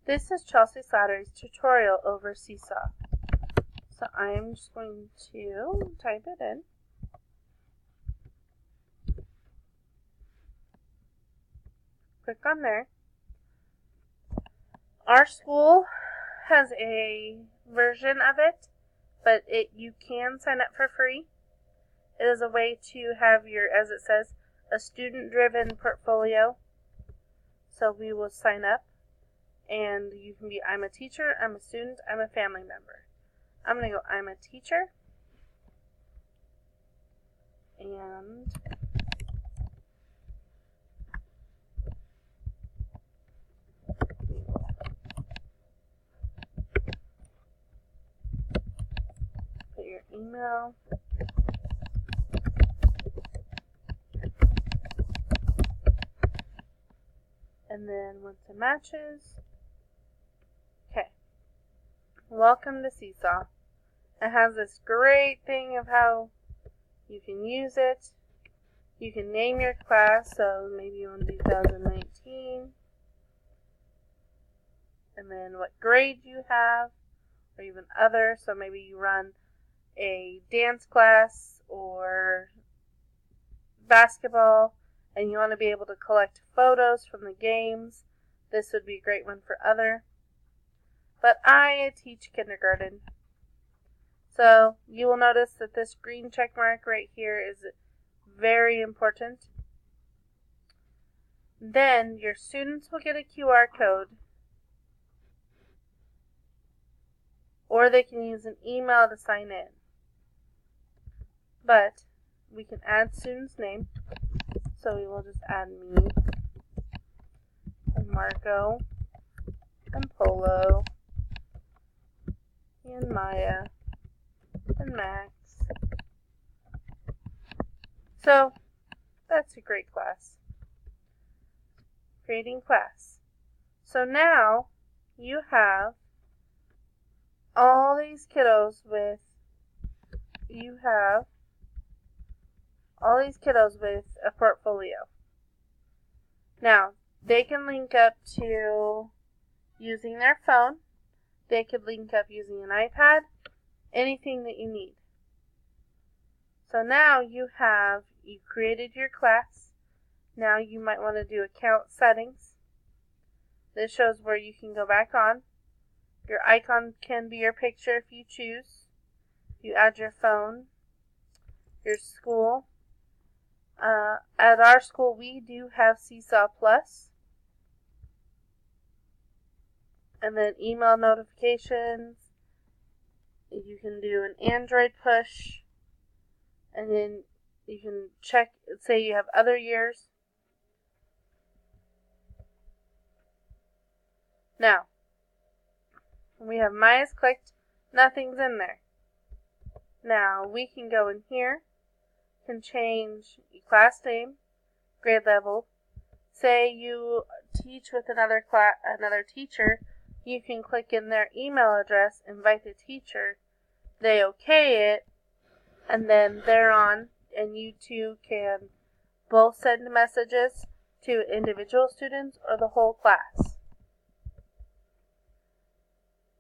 This is Chelsea Slattery's tutorial over Seesaw. So I'm just going to type it in. Click on there. Our school has a version of it, but you can sign up for free. It is a way to have your, as it says, a student-driven portfolio. So we will sign up, and you can be, I'm a teacher, I'm a student, I'm a family member. I'm going to go, I'm a teacher, and put your email. And then once it matches, okay. Welcome to Seesaw. It has this great thing of how you can use it. You can name your class, so maybe you want to do 2019. And then what grade you have, or even other. So maybe you run a dance class or basketball, and you want to be able to collect photos from the games. This would be a great one for other. But I teach kindergarten. So you will notice that this green check mark right here is very important. Then your students will get a QR code, or they can use an email to sign in. But we can add student's name. So we will just add me, and Marco, and Polo, and Maya, and Max. So that's a great class. Creating class. So now you have all these kiddos with a portfolio. Now, they can link up to using their phone. They could link up using an iPad, anything that you need. So now you created your class. Now you might want to do account settings. This shows where you can go back on. Your icon can be your picture if you choose. You add your phone, your school. At our school, we do have Seesaw Plus. And then email notifications. You can do an Android push. And then you can check, say you have other years. Now, we have Maya's clicked. Nothing's in there. Now, we can go in here. Can change your class name, grade level. Say you teach with another teacher, you can click in their email address, invite the teacher, they okay it, and then they're on, and you two can both send messages to individual students or the whole class.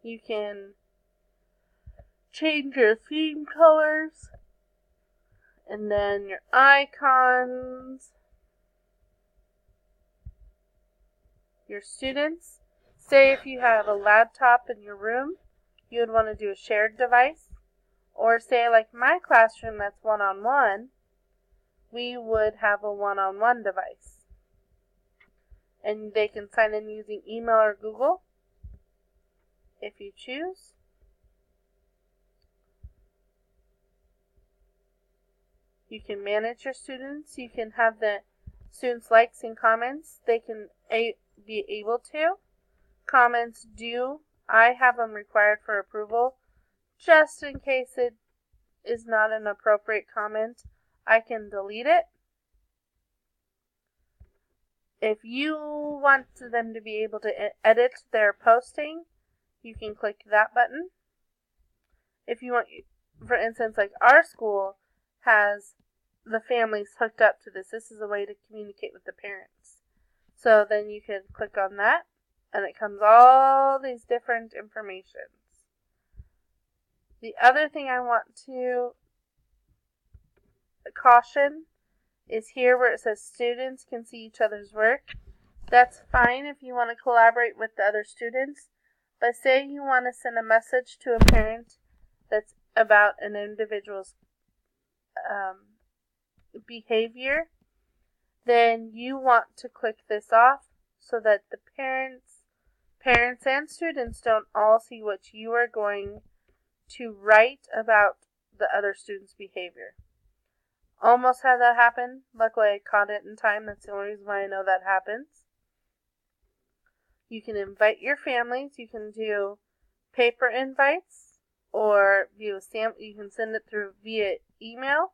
You can change your theme colors. And then your icons, your students. Say if you have a laptop in your room, you would want to do a shared device. Or say like my classroom that's one-on-one, we would have a one-on-one device. And they can sign in using email or Google if you choose. You can manage your students. You can have the students' likes and comments. They can be able to. Comments I have them required for approval. Just in case it is not an appropriate comment, I can delete it. If you want them to be able to edit their posting, you can click that button. If you want, for instance, like our school has the families hooked up to this. This is a way to communicate with the parents. So then you can click on that, And it comes all these different informations. The other thing I want to caution is here where it says students can see each other's work. That's fine if you want to collaborate with the other students, but say you want to send a message to a parent that's about an individual's behavior, then you want to click this off so that the parents and students don't all see what you are going to write about the other student's behavior. Almost had that happen. Luckily I caught it in time. That's the only reason why I know that happens. You can invite your families. You can do paper invites or via you can send it through via email,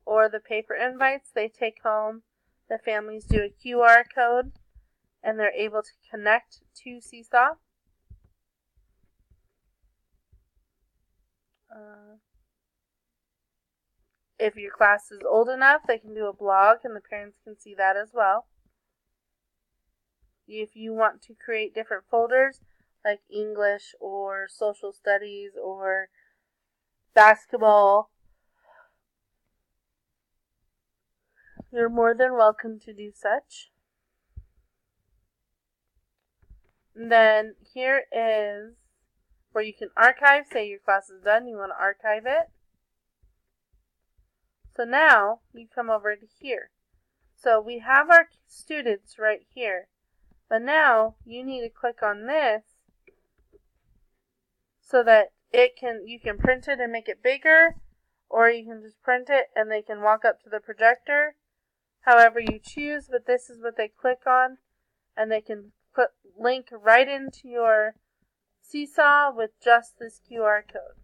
or the paper invites they take home. The families do a QR code and they're able to connect to Seesaw. If your class is old enough, they can do a blog and the parents can see that as well. If you want to create different folders like English or social studies or basketball, you're more than welcome to do such. And then here is where you can archive. Say your class is done, you want to archive it. So now you come over to here. So we have our students right here. But now you need to click on this so that you can print it and make it bigger, or you can just print it and they can walk up to the projector. However you choose, but this is what they click on, and they can link right into your Seesaw with just this QR code.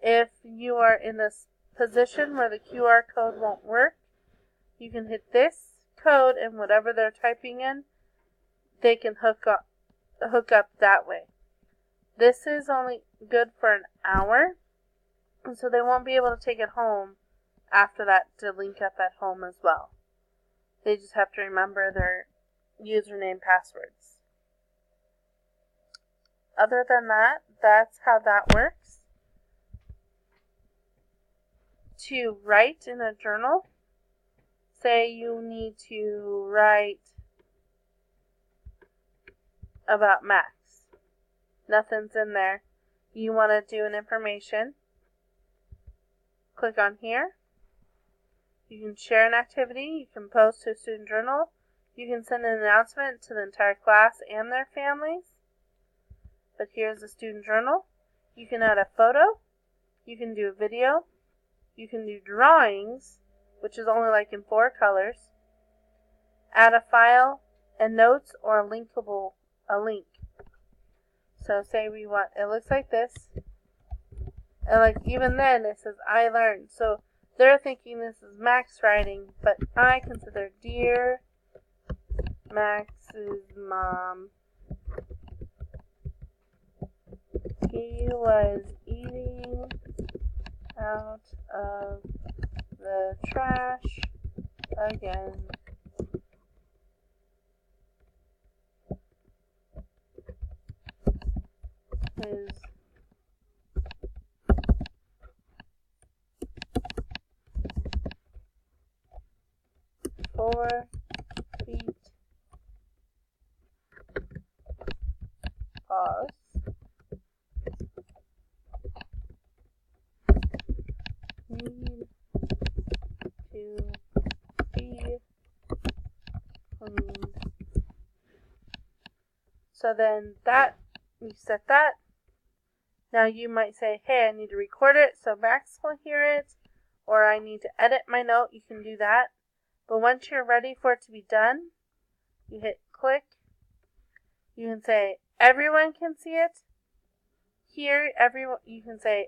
If you are in this position where the QR code won't work, you can hit this code and whatever they're typing in, they can hook up that way. This is only good for an hour, and so they won't be able to take it home after that to link up at home as well. They just have to remember their username passwords. Other than that, that's how that works. To write in a journal, say you need to write about Max. Nothing's in there. You want to do an information. Click on here. You can share an activity. You can post to a student journal. You can send an announcement to the entire class and their families. But here's the student journal. You can add a photo. You can do a video. You can do drawings, which is only like in 4 colors. Add a file, and notes, or a link. So say we want, it looks like this. And like even then it says I learned. So they're thinking this is Max writing, but I consider dear Max's mom. He was eating out of the trash again. His 4 feet pause. Need to be cleaned. So then that, you set that. Now you might say, hey, I need to record it so Max will hear it, or I need to edit my note. You can do that. But once you're ready for it to be done, you hit click. You can say, everyone can see it. Here, you can say,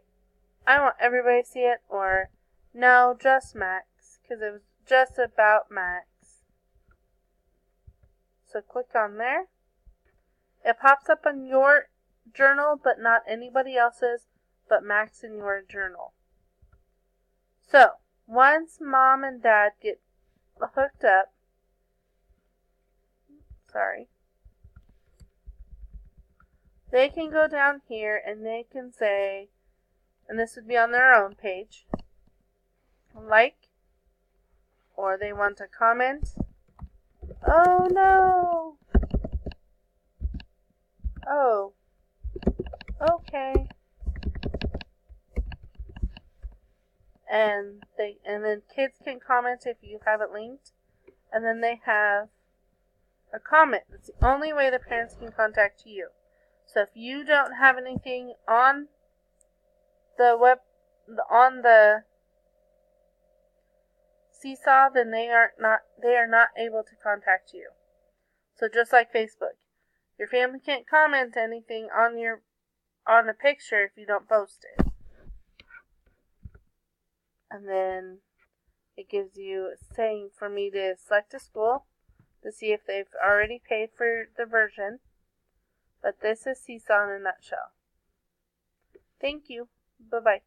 I want everybody to see it, or no, just Max, because it was just about Max. So click on there. It pops up on your journal, but not anybody else's, but Max in your journal. So, once mom and dad get hooked up, they can go down here and they can say, and this would be on their own page, like, or they want to comment. Oh no! Oh, okay. And then kids can comment if you have it linked, and then they have a comment. It's the only way the parents can contact you. So if you don't have anything on the seesaw, then they are not able to contact you. So just like Facebook, your family can't comment anything on a picture if you don't post it. And then it gives you a saying for me to select a school to see if they've already paid for the version. But this is Seesaw in a nutshell. Thank you. Bye-bye.